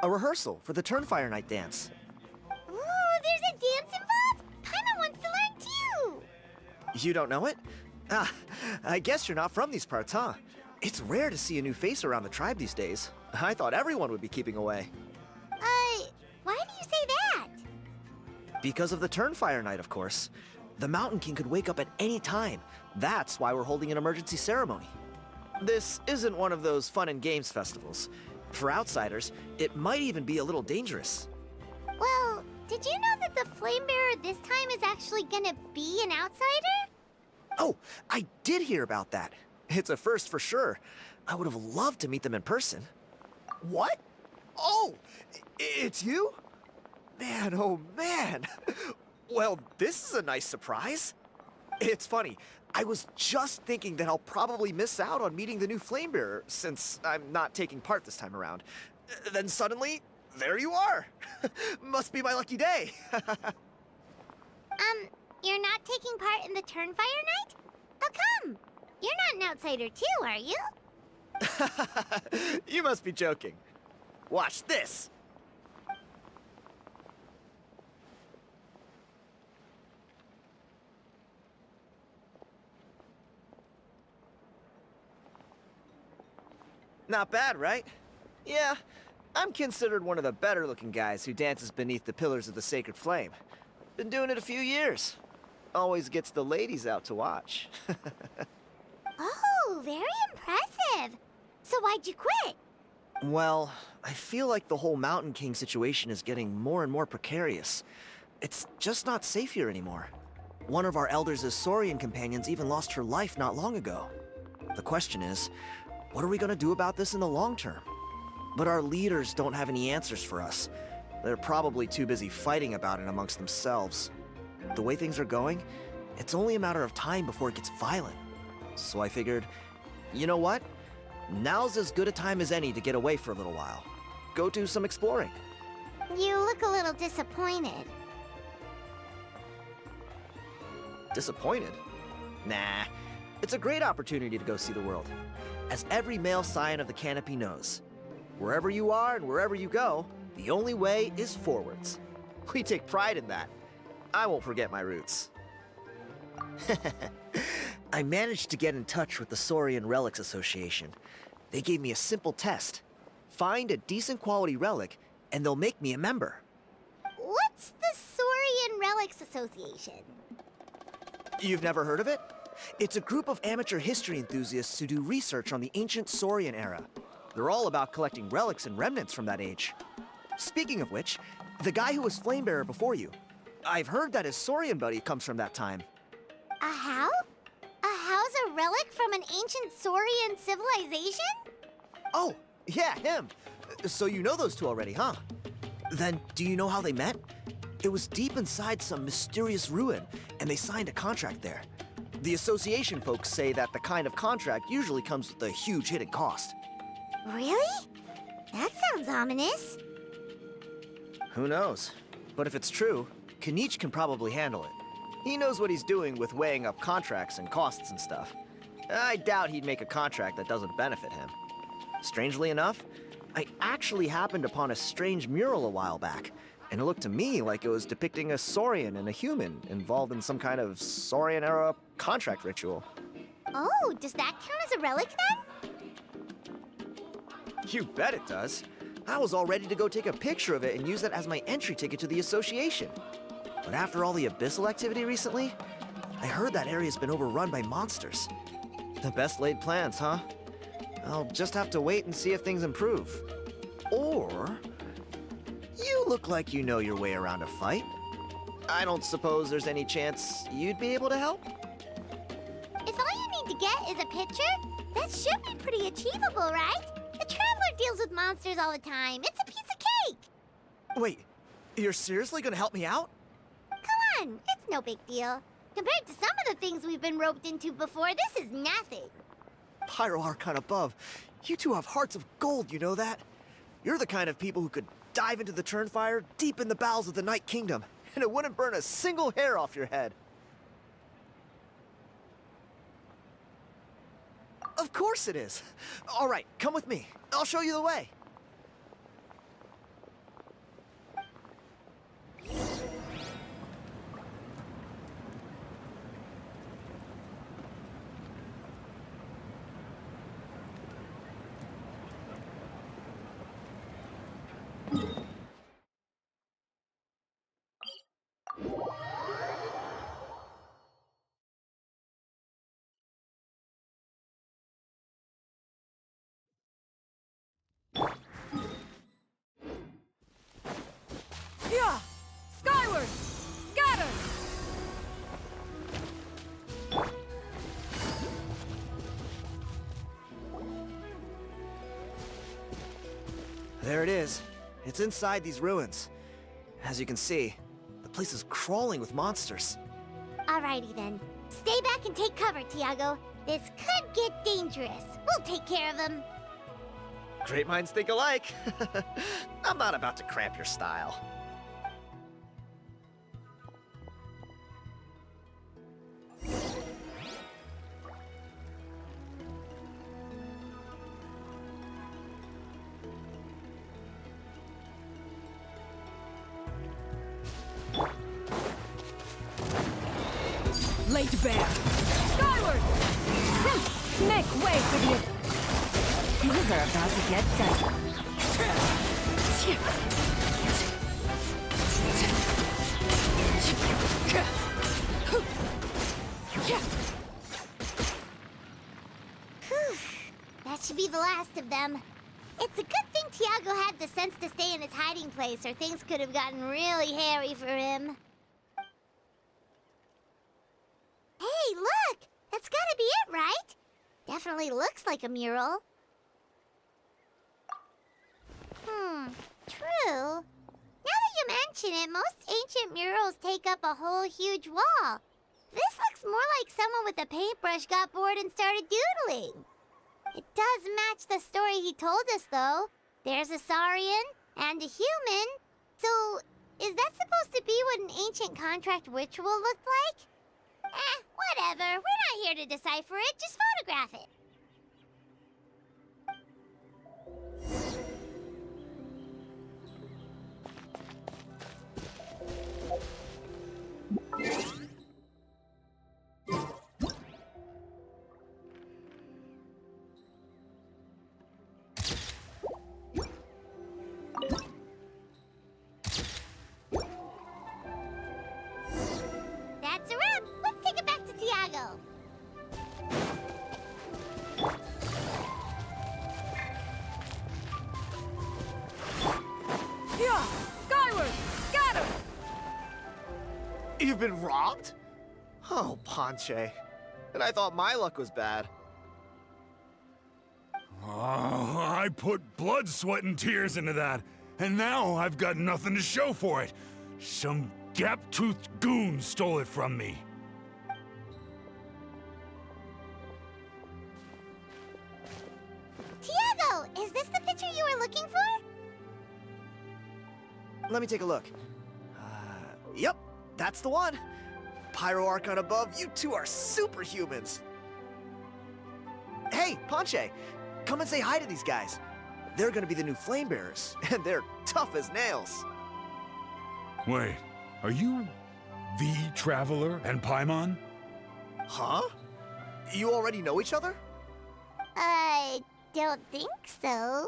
A rehearsal for the Turnfire Night dance. Ooh, there's a dance involved? Paimon wants to learn too! You don't know it? Ah, I guess you're not from these parts, huh? It's rare to see a new face around the tribe these days. I thought everyone would be keeping away. Why do you say that? Because of the Turnfire Night, of course. The Mountain King could wake up at any time. That's why we're holding an emergency ceremony. This isn't one of those fun and games festivals. For outsiders, it might even be a little dangerous. Well, did you know that the Flame Bearer this time is actually gonna be an outsider? Oh, I did hear about that. It's a first for sure. I would have loved to meet them in person. What? Oh, it's you? Man, oh man. Well, this is a nice surprise. It's funny, I was just thinking that I'll probably miss out on meeting the new Flamebearer since I'm not taking part this time around. Then suddenly, there you are. Must be my lucky day. You're not taking part in the Turnfire Night? How come? You're not an outsider too, are you? You must be joking. Watch this. Not bad, right? Yeah, I'm considered one of the better-looking guys who dances beneath the pillars of the sacred flame. Been doing it a few years. Always gets the ladies out to watch. Oh, very impressive. So why'd you quit? Well, I feel like the whole Mountain King situation is getting more and more precarious. It's just not safe here anymore. One of our elders' Saurian companions even lost her life not long ago. The question is, what are we gonna do about this in the long term? But our leaders don't have any answers for us. They're probably too busy fighting about it amongst themselves. The way things are going, it's only a matter of time before it gets violent. So I figured, you know what? Now's as good a time as any to get away for a little while. Go do some exploring. You look a little disappointed. Disappointed? Nah, it's a great opportunity to go see the world. As every male scion of the canopy knows, wherever you are and wherever you go, the only way is forwards. We take pride in that. I won't forget my roots. I managed to get in touch with the Saurian Relics Association. They gave me a simple test. Find a decent quality relic, and they'll make me a member. What's the Saurian Relics Association? You've never heard of it? It's a group of amateur history enthusiasts who do research on the ancient Saurian era. They're all about collecting relics and remnants from that age. Speaking of which, the guy who was Flamebearer before you, I've heard that his Saurian buddy comes from that time. A how? A how's a relic from an ancient Saurian civilization? Oh, yeah, him. So you know those two already, huh? Then, do you know how they met? It was deep inside some mysterious ruin, and they signed a contract there. The association folks say that the kind of contract usually comes with a huge hidden cost. Really? That sounds ominous. Who knows? But if it's true, Kinich can probably handle it. He knows what he's doing with weighing up contracts and costs and stuff. I doubt he'd make a contract that doesn't benefit him. Strangely enough, I actually happened upon a strange mural a while back, and it looked to me like it was depicting a Saurian and a human involved in some kind of Saurian-era contract ritual. Oh, does that count as a relic then? You bet it does. I was all ready to go take a picture of it and use that as my entry ticket to the association. But after all the abyssal activity recently, I heard that area's been overrun by monsters. The best laid plans, huh? I'll just have to wait and see if things improve. Or... you look like you know your way around a fight. I don't suppose there's any chance you'd be able to help? If all you need to get is a picture, that should be pretty achievable, right? The Traveler deals with monsters all the time. It's a piece of cake. Wait, you're seriously gonna help me out? Come on, it's no big deal. Compared to some of the things we've been roped into before, this is nothing. Pyro Archon above, you two have hearts of gold, you know that? You're the kind of people who could dive into the Turnfire deep in the bowels of the Night Kingdom, and it wouldn't burn a single hair off your head. Of course it is. All right, come with me. I'll show you the way. There it is. It's inside these ruins. As you can see, the place is crawling with monsters. Alrighty then. Stay back and take cover, Tiago. This could get dangerous. We'll take care of him. Great minds think alike. I'm not about to cramp your style. Late bear! Skyward! Make way for you! Things are about to get dicey. Whew. That should be the last of them. It's a good thing Tiago had the sense to stay in his hiding place, or things could have gotten really hairy for him. Hey, look! That's gotta be it, right? Definitely looks like a mural. True. Now that you mention it, most ancient murals take up a whole huge wall. This looks more like someone with a paintbrush got bored and started doodling. It does match the story he told us, though. There's a Saurian and a human. So, is that supposed to be what an ancient contract ritual looked like? Whatever. We're not here to decipher it. Just photograph it. That's a wrap. Let's take it back to Tiago. Yeah! Skyward! Scatter! You've been robbed? Oh, Ponche. And I thought my luck was bad. Oh, I put blood, sweat, and tears into that, and now I've got nothing to show for it. Some gap-toothed goon stole it from me. Tiago, is this the picture you were looking for? Let me take a look. Yep, that's the one. Pyro Archon above, you two are superhumans. Hey, Ponche, come and say hi to these guys. They're gonna be the new flame bearers, and they're tough as nails. Wait, are you the Traveler and Paimon? Huh? You already know each other? I don't think so.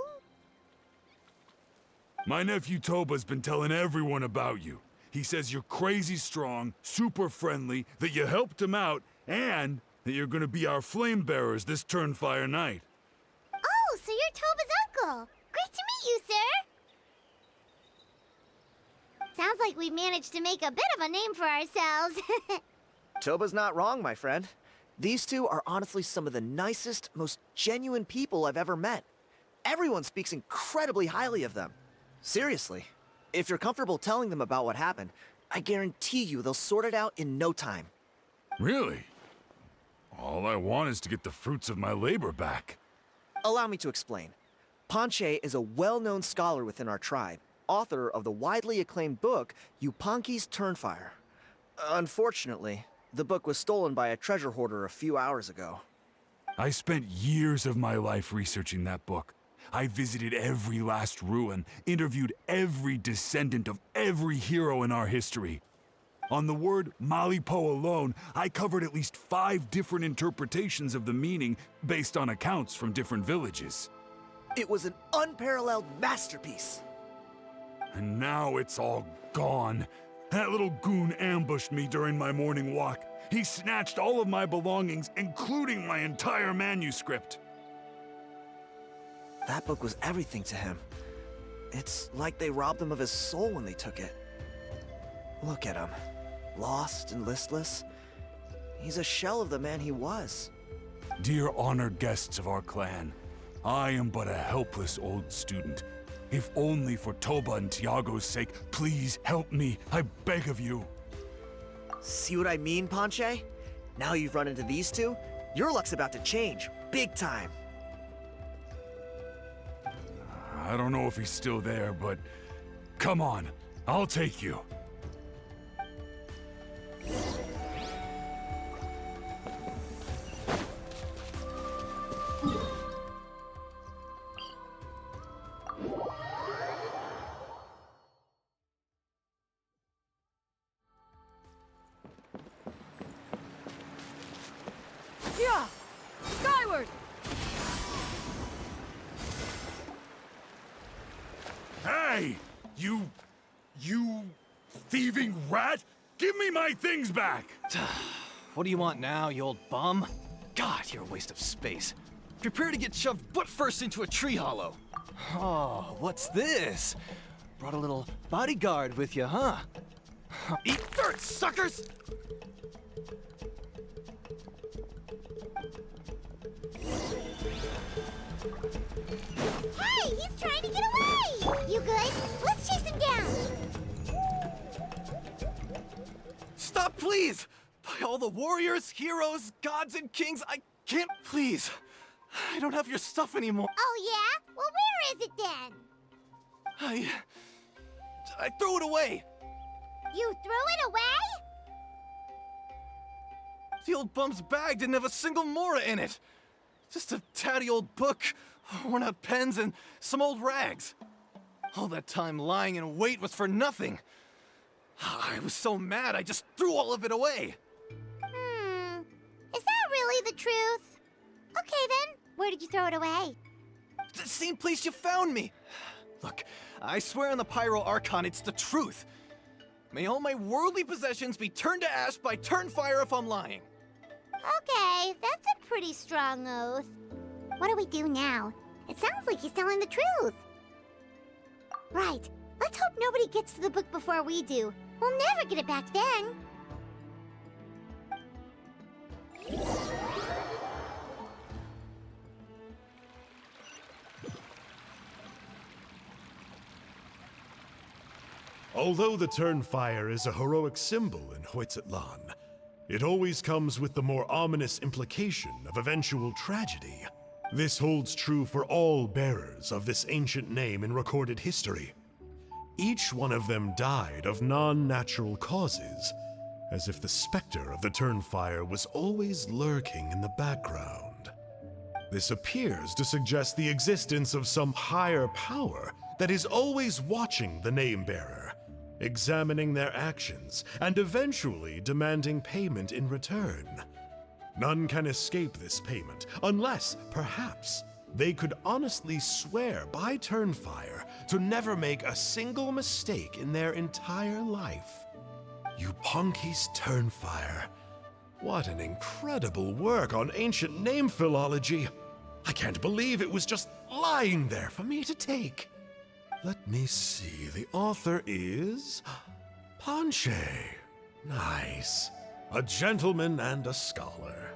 My nephew Toba's been telling everyone about you. He says you're crazy strong, super friendly, that you helped him out, and that you're gonna be our flame bearers this Turnfire night. Oh, so you're Toba's uncle. Great to meet you, sir. Sounds like we managed to make a bit of a name for ourselves. Toba's not wrong, my friend. These two are honestly some of the nicest, most genuine people I've ever met. Everyone speaks incredibly highly of them. Seriously. If you're comfortable telling them about what happened, I guarantee you they'll sort it out in no time. Really? All I want is to get the fruits of my labor back. Allow me to explain. Ponche is a well-known scholar within our tribe, author of the widely acclaimed book, Yupanqui's Turnfire. Unfortunately, the book was stolen by a treasure hoarder a few hours ago. I spent years of my life researching that book. I visited every last ruin, interviewed every descendant of every hero in our history. On the word Malipo alone, I covered at least 5 different interpretations of the meaning based on accounts from different villages. It was an unparalleled masterpiece. And now it's all gone. That little goon ambushed me during my morning walk. He snatched all of my belongings, including my entire manuscript. That book was everything to him. It's like they robbed him of his soul when they took it. Look at him. Lost and listless. He's a shell of the man he was. Dear honored guests of our clan, I am but a helpless old student. If only for Toba and Tiago's sake, please help me. I beg of you. See what I mean, Ponche? Now you've run into these two, your luck's about to change, big time. I don't know if he's still there, but come on, I'll take you. Yeah! Skyward! Hey! You thieving rat! Give me my things back! What do you want now, you old bum? God, you're a waste of space. Prepare to get shoved butt first into a tree hollow. Oh, what's this? Brought a little bodyguard with you, huh? Eat dirt, suckers! Hey, he's trying to get away! You good? Let's chase him down! Stop, please! By all the warriors, heroes, gods, and kings, I can't, please. I don't have your stuff anymore. Oh, yeah? Well, where is it then? I threw it away. You threw it away? The old bum's bag didn't have a single mora in it. Just a tatty old book, worn out pens, and some old rags. All that time lying in wait was for nothing. I was so mad, I just threw all of it away. Is that really the truth? Okay then, where did you throw it away? The same place you found me. Look, I swear on the Pyro Archon it's the truth. May all my worldly possessions be turned to ash by Turnfire if I'm lying. Okay, that's a pretty strong oath. What do we do now? It sounds like he's telling the truth. Right, let's hope nobody gets to the book before we do. We'll never get it back then. Although the Turnfire is a heroic symbol in Huitzatlan, it always comes with the more ominous implication of eventual tragedy. This holds true for all bearers of this ancient name in recorded history. Each one of them died of non-natural causes, as if the specter of the Turnfire was always lurking in the background. This appears to suggest the existence of some higher power that is always watching the name-bearer, examining their actions, and eventually demanding payment in return. None can escape this payment, unless, perhaps, they could honestly swear by Turnfire to never make a single mistake in their entire life. Yupanki's Turnfire. What an incredible work on ancient name philology. I can't believe it was just lying there for me to take. Let me see, the author is Ponche. Nice. A gentleman and a scholar.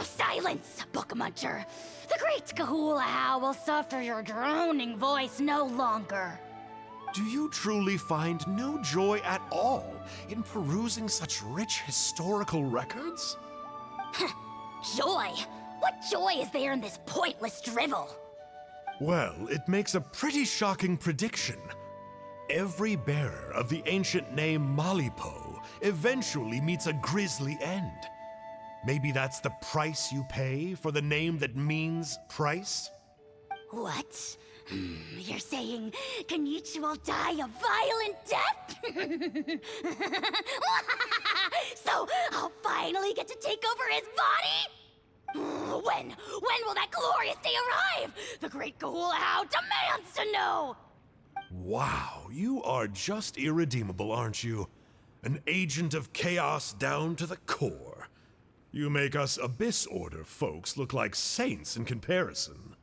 Silence, book muncher. The great Kahulahow will suffer your droning voice no longer. Do you truly find no joy at all in perusing such rich historical records? Joy? What joy is there in this pointless drivel? Well, it makes a pretty shocking prediction. Every bearer of the ancient name Malipo eventually meets a grisly end. Maybe that's the price you pay for the name that means price? What? You're saying Kinich will die a violent death? So I'll finally get to take over his body? When will that glorious day arrive? The great Kahulahow demands to know! Wow, you are just irredeemable, aren't you? An agent of chaos down to the core. You make us Abyss Order folks look like saints in comparison.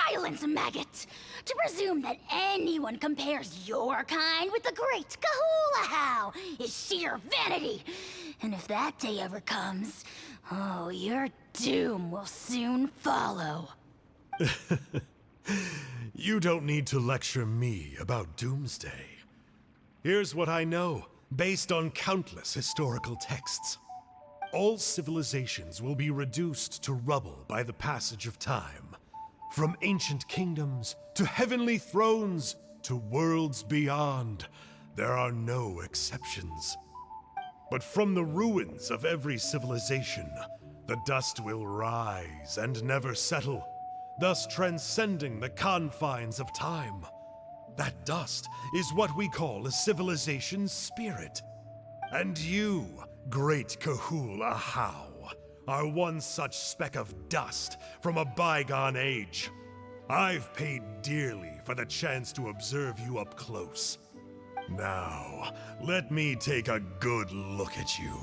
Silence, maggot! To presume that anyone compares your kind with the great Kahulahow is sheer vanity. And if that day ever comes, oh, your doom will soon follow. You don't need to lecture me about Doomsday. Here's what I know, based on countless historical texts. All civilizations will be reduced to rubble by the passage of time. From ancient kingdoms, to heavenly thrones, to worlds beyond, there are no exceptions. But from the ruins of every civilization, the dust will rise and never settle, thus transcending the confines of time. That dust is what we call a civilization's spirit. And you, great Kahul Ahau, are one such speck of dust from a bygone age. I've paid dearly for the chance to observe you up close. Now, let me take a good look at you.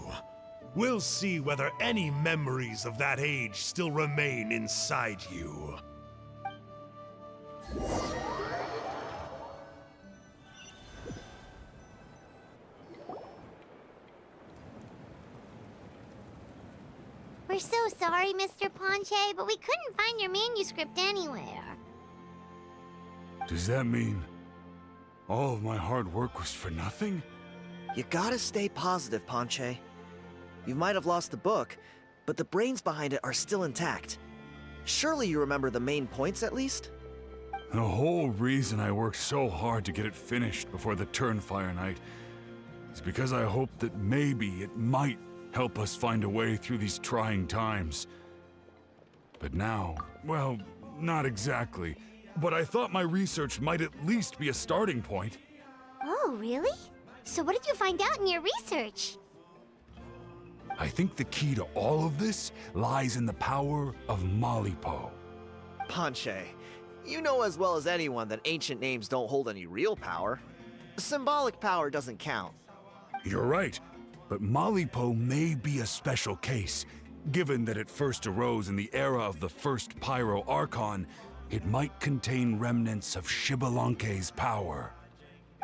We'll see whether any memories of that age still remain inside you. We're so sorry, Mr. Ponche, but we couldn't find your manuscript anywhere. Does that mean all of my hard work was for nothing? You gotta stay positive, Ponche. You might have lost the book, but the brains behind it are still intact. Surely you remember the main points at least? The whole reason I worked so hard to get it finished before the Turnfire Night is because I hoped that maybe it might help us find a way through these trying times. But now, well, not exactly. But I thought my research might at least be a starting point. Oh, really? So what did you find out in your research? I think the key to all of this lies in the power of Malipo. Ponche, you know as well as anyone that ancient names don't hold any real power. Symbolic power doesn't count. You're right, but Malipo may be a special case. Given that it first arose in the era of the first Pyro Archon, it might contain remnants of Shibalanke's power.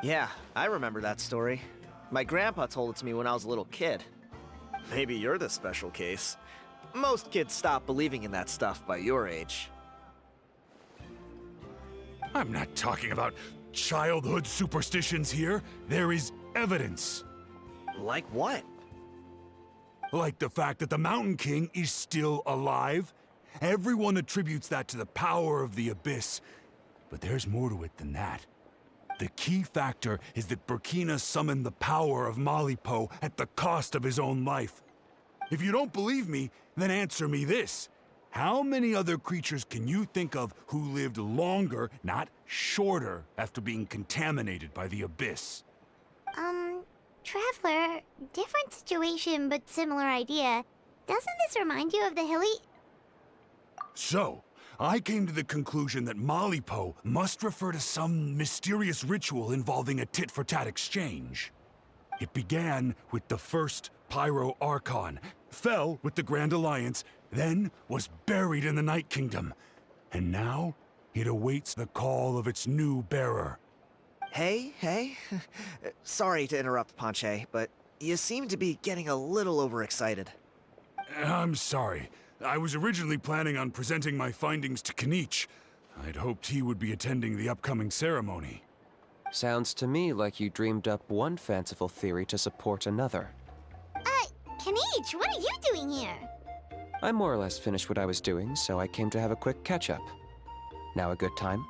Yeah, I remember that story. My grandpa told it to me when I was a little kid. Maybe you're the special case. Most kids stop believing in that stuff by your age. I'm not talking about childhood superstitions here. There is evidence. Like what? Like the fact that the Mountain King is still alive. Everyone attributes that to the power of the Abyss. But there's more to it than that. The key factor is that Burkina summoned the power of Malipo at the cost of his own life. If you don't believe me, then answer me this. How many other creatures can you think of who lived longer, not shorter, after being contaminated by the Abyss? Traveler, different situation but similar idea. Doesn't this remind you of the hilly... So, I came to the conclusion that Malipo must refer to some mysterious ritual involving a tit-for-tat exchange. It began with the first Pyro Archon, fell with the Grand Alliance, then was buried in the Night Kingdom. And now, it awaits the call of its new bearer. Hey. Sorry to interrupt, Ponche, but you seem to be getting a little overexcited. I'm sorry. I was originally planning on presenting my findings to Kinich. I'd hoped he would be attending the upcoming ceremony. Sounds to me like you dreamed up one fanciful theory to support another. Kinich, what are you doing here? I more or less finished what I was doing, so I came to have a quick catch-up. Now a good time?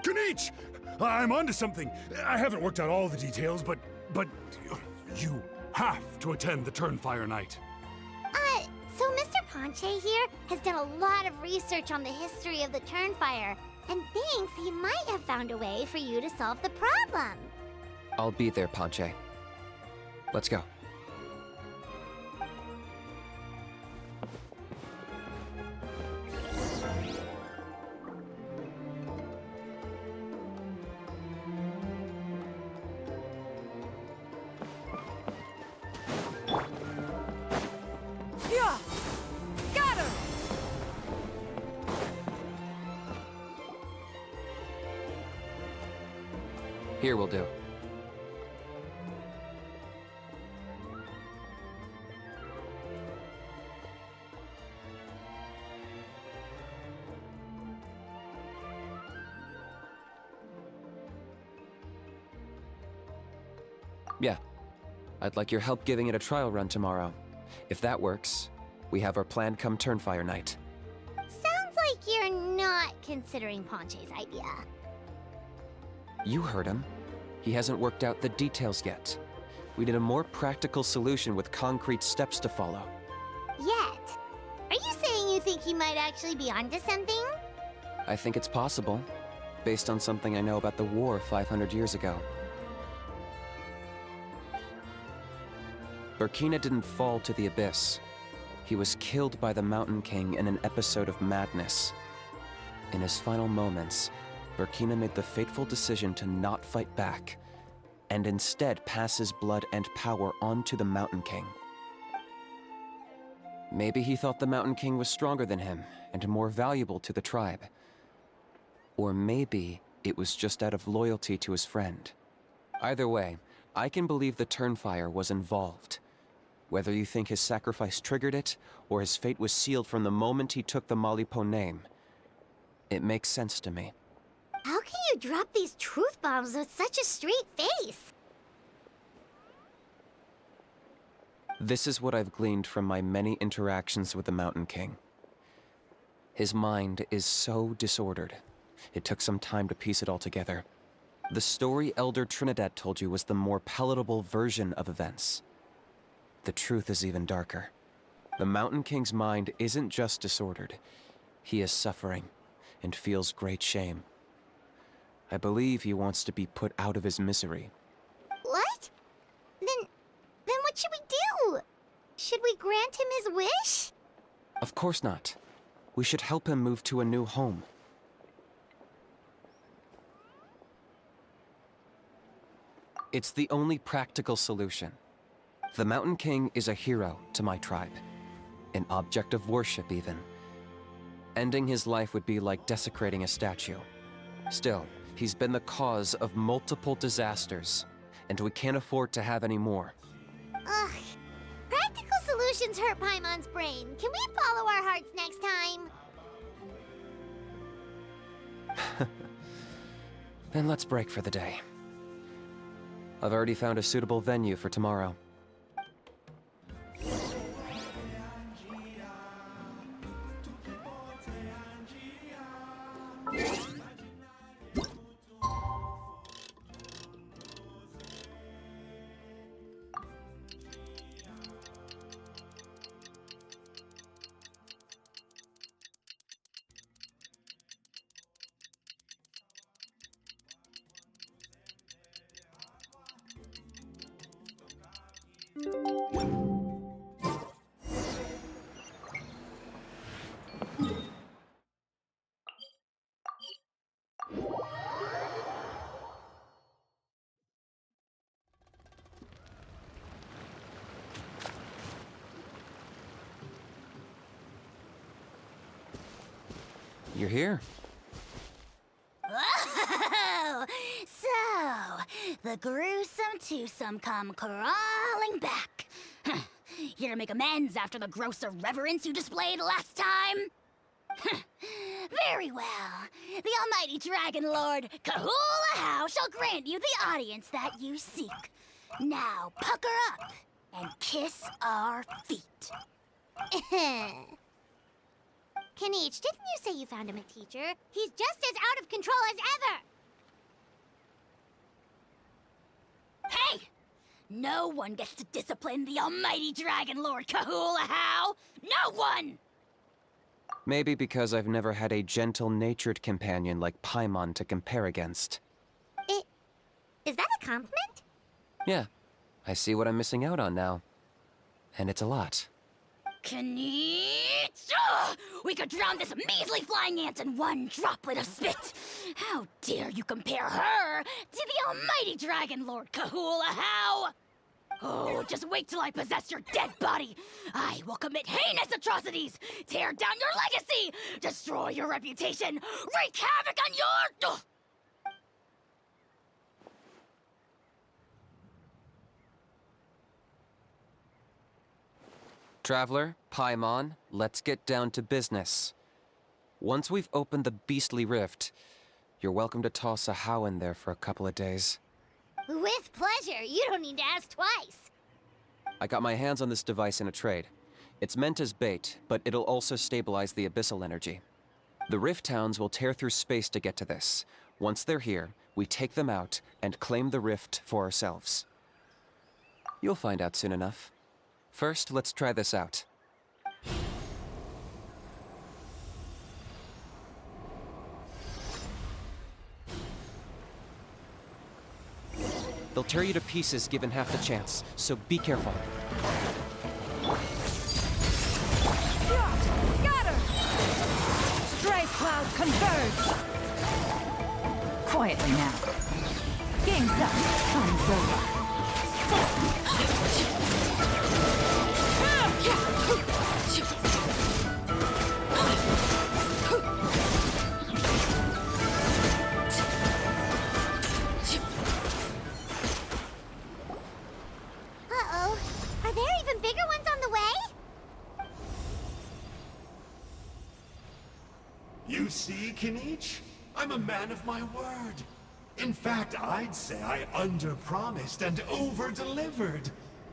Kinich! I'm onto something. I haven't worked out all the details, but you have to attend the Turnfire Night. So Mr. Ponche here has done a lot of research on the history of the Turnfire, and thinks he might have found a way for you to solve the problem. I'll be there, Ponche. Let's go. Yeah! Scatter! Here will do. Yeah. I'd like your help giving it a trial run tomorrow. If that works, we have our plan come Turnfire night. Sounds like you're not considering Ponche's idea. You heard him. He hasn't worked out the details yet. We need a more practical solution with concrete steps to follow. Yet? Are you saying you think he might actually be onto something? I think it's possible, based on something I know about the war 500 years ago. Burkina didn't fall to the abyss. He was killed by the Mountain King in an episode of madness. In his final moments, Burkina made the fateful decision to not fight back, and instead pass his blood and power on to the Mountain King. Maybe he thought the Mountain King was stronger than him, and more valuable to the tribe. Or maybe it was just out of loyalty to his friend. Either way, I can believe the Turnfire was involved. Whether you think his sacrifice triggered it, or his fate was sealed from the moment he took the Malipo name, it makes sense to me. How can you drop these truth bombs with such a straight face? This is what I've gleaned from my many interactions with the Mountain King. His mind is so disordered. It took some time to piece it all together. The story Elder Trinidad told you was the more palatable version of events. The truth is even darker. The Mountain King's mind isn't just disordered. He is suffering and feels great shame. I believe he wants to be put out of his misery. What? Then what should we do? Should we grant him his wish? Of course not. We should help him move to a new home. It's the only practical solution. The Mountain King is a hero to my tribe. An object of worship, even. Ending his life would be like desecrating a statue. Still, he's been the cause of multiple disasters, and we can't afford to have any more. Ugh. Practical solutions hurt Paimon's brain. Can we follow our hearts next time? Then let's break for the day. I've already found a suitable venue for tomorrow. You're here. Oh, so the gruesome twosome come crawling back. Here to make amends after the gross irreverence you displayed last time? Very well. The almighty Dragon Lord, Kahula How, shall grant you the audience that you seek. Now pucker up and kiss our feet. Kinich, didn't you say you found him a teacher? He's just as out of control as ever! Hey! No one gets to discipline the almighty Dragon Lord Kahula How! No one! Maybe because I've never had a gentle-natured companion like Paimon to compare against. Is that a compliment? Yeah, I see what I'm missing out on now. And it's a lot. Kinich! We could drown this measly flying ant in one droplet of spit! How dare you compare her to the almighty Dragon Lord Kahula How! Oh, just wait till I possess your dead body! I will commit heinous atrocities! Tear down your legacy! Destroy your reputation! Wreak havoc on your... Traveler, Paimon, let's get down to business. Once we've opened the beastly rift, you're welcome to toss a How in there for a couple of days. With pleasure. You don't need to ask twice. I got my hands on this device in a trade. It's meant as bait, but it'll also stabilize the abyssal energy. The Rift Towns will tear through space to get to this. Once they're here, we take them out and claim the Rift for ourselves. You'll find out soon enough. First, let's try this out. They'll tear you to pieces given half the chance, so be careful. Scatter! Stray clouds converge! Quietly now. Game's up. Fun's over. Uh-oh. Are there even bigger ones on the way? You see, Kinich? I'm a man of my word. In fact, I'd say I under-promised and over-delivered.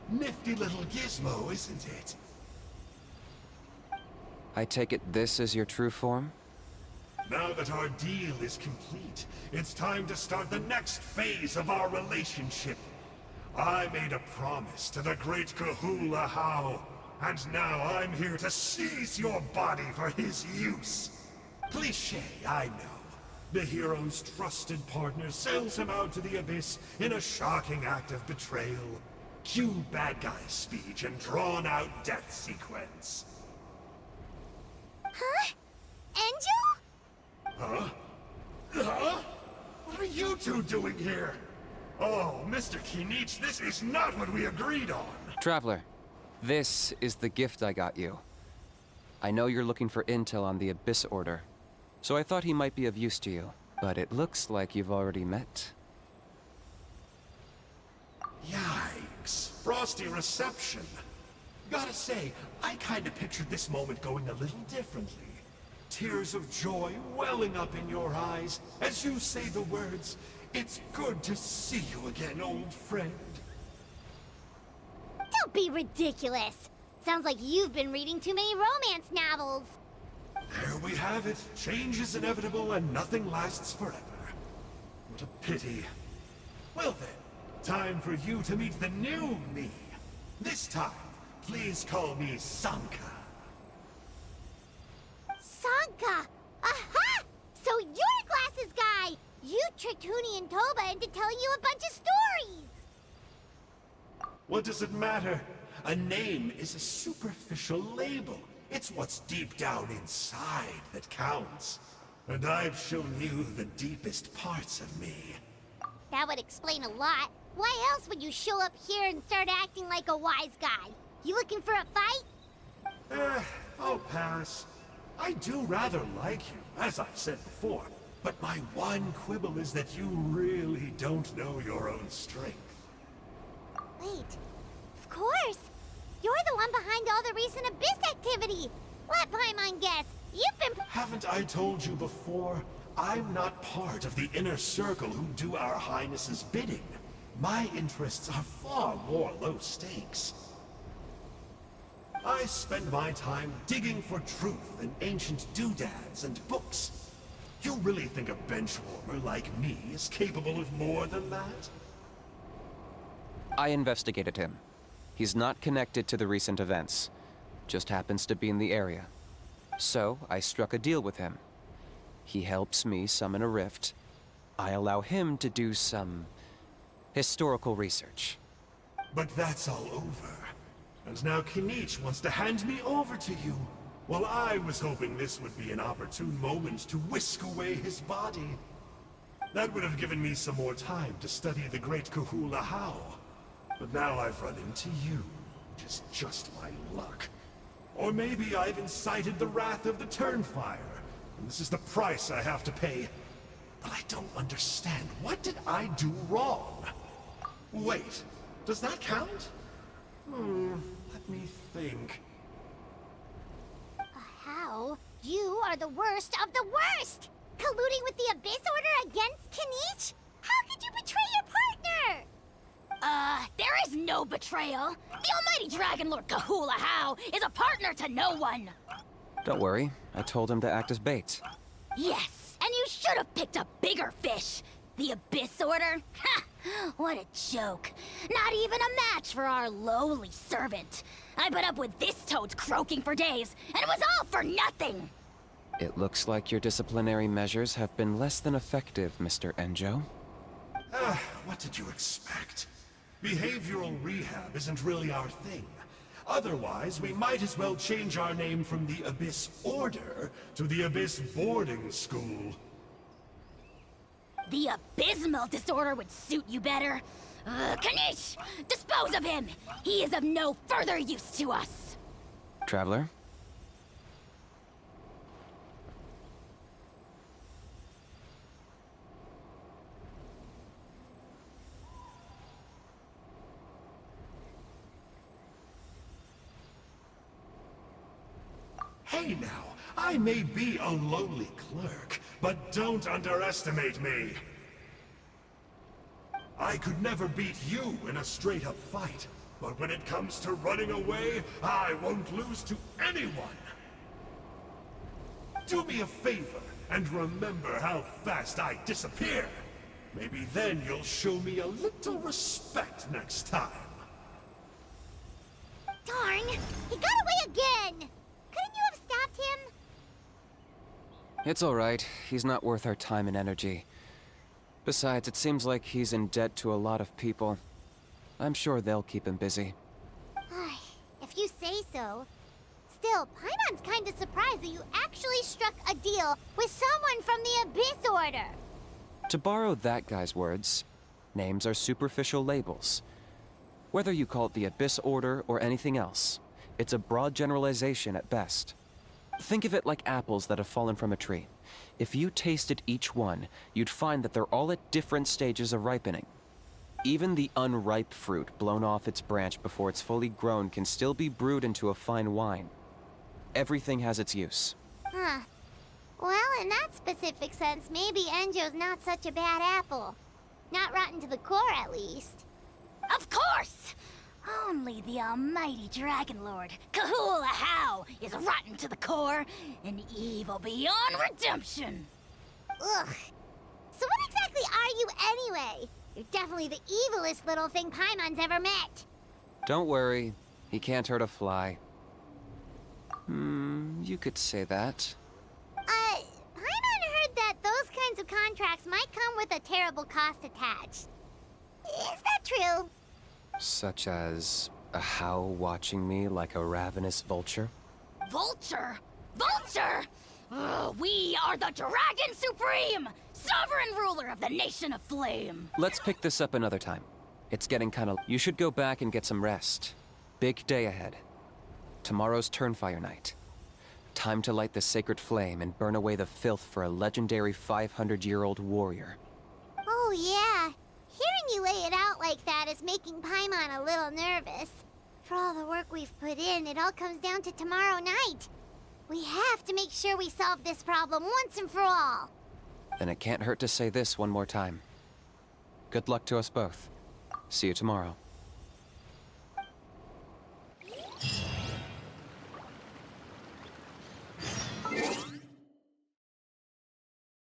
Nifty little gizmo, isn't it? I take it this is your true form? Now that our deal is complete, it's time to start the next phase of our relationship. I made a promise to the great Kahula How, and now I'm here to seize your body for his use. Cliché, I know. The hero's trusted partner sells him out to the abyss in a shocking act of betrayal. Cue bad guy speech and drawn-out death sequence. Huh? ENJOU? Huh? Huh? What are you two doing here? Oh, Mr. Kinich, this is not what we agreed on. Traveler, this is the gift I got you. I know you're looking for intel on the Abyss Order, so I thought he might be of use to you. But it looks like you've already met. Yikes. Frosty reception. Gotta say, I kinda pictured this moment going a little differently. Tears of joy welling up in your eyes as you say the words, "It's good to see you again, old friend." Don't be ridiculous. Sounds like you've been reading too many romance novels. There we have it. Change is inevitable and nothing lasts forever. What a pity. Well then, time for you to meet the new me. This time, please call me Sanka. Sanka! Aha! So you're Glasses Guy! You tricked Huni and Toba into telling you a bunch of stories! What does it matter? A name is a superficial label. It's what's deep down inside that counts. And I've shown you the deepest parts of me. That would explain a lot. Why else would you show up here and start acting like a wise guy? You looking for a fight? I'll pass. I do rather like you, as I've said before. But my one quibble is that you really don't know your own strength. Wait, of course! You're the one behind all the recent Abyss activity! Let Paimon guess, you've been— Haven't I told you before? I'm not part of the inner circle who do our Highness's bidding. My interests are far more low stakes. I spend my time digging for truth in ancient doodads and books. You really think a benchwarmer like me is capable of more than that? I investigated him. He's not connected to the recent events. Just happens to be in the area. So, I struck a deal with him. He helps me summon a rift. I allow him to do some historical research. But that's all over. And now Kinich wants to hand me over to you. Well, I was hoping this would be an opportune moment to whisk away his body. That would have given me some more time to study the great Kahula How. But now I've run into you, which is just my luck. Or maybe I've incited the wrath of the Turnfire, and this is the price I have to pay. But I don't understand. What did I do wrong? Wait, does that count? Let me think. How? You are the worst of the worst! Colluding with the Abyss Order against Kinich? How could you betray your partner? There is no betrayal. The almighty Dragon Lord Kahula How is a partner to no one. Don't worry, I told him to act as bait. Yes, and you should have picked a bigger fish. The Abyss Order? Ha! What a joke. Not even a match for our lowly servant. I put up with this toad's croaking for days, and it was all for nothing. It looks like your disciplinary measures have been less than effective, Mr. ENJOU. What did you expect? Behavioral rehab isn't really our thing. Otherwise, we might as well change our name from the Abyss Order to the Abyss Boarding School. The abysmal disorder would suit you better. Kinich! Dispose of him! He is of no further use to us! Traveler? Hey now, I may be a lowly clerk, but don't underestimate me. I could never beat you in a straight-up fight, but when it comes to running away, I won't lose to anyone. Do me a favor, and remember how fast I disappear. Maybe then you'll show me a little respect next time. Darn! He got away again! Couldn't you have stopped him? It's alright. He's not worth our time and energy. Besides, it seems like he's in debt to a lot of people. I'm sure they'll keep him busy. If you say so. Still, Paimon's kinda surprised that you actually struck a deal with someone from the Abyss Order. To borrow that guy's words, names are superficial labels. Whether you call it the Abyss Order or anything else, it's a broad generalization at best. Think of it like apples that have fallen from a tree. If you tasted each one, you'd find that they're all at different stages of ripening. Even the unripe fruit blown off its branch before it's fully grown can still be brewed into a fine wine. Everything has its use. Huh. Well, in that specific sense, maybe ENJOU's not such a bad apple. Not rotten to the core, at least. Of course! Only the almighty Dragon Lord, Kahula How, is rotten to the core and evil beyond redemption. Ugh. So what exactly are you anyway? You're definitely the evilest little thing Paimon's ever met. Don't worry, he can't hurt a fly. You could say that. Paimon heard that those kinds of contracts might come with a terrible cost attached. Is that true? Such as a How watching me like a ravenous vulture? Vulture? Vulture! We are the Dragon Supreme! Sovereign ruler of the Nation of Flame! Let's pick this up another time. It's getting kinda... You should go back and get some rest. Big day ahead. Tomorrow's Turnfire night. Time to light the sacred flame and burn away the filth for a legendary 500-year-old warrior. Oh, yeah. Hearing you lay it out like that is making Paimon a little nervous. For all the work we've put in, it all comes down to tomorrow night. We have to make sure we solve this problem once and for all. Then it can't hurt to say this one more time. Good luck to us both. See you tomorrow.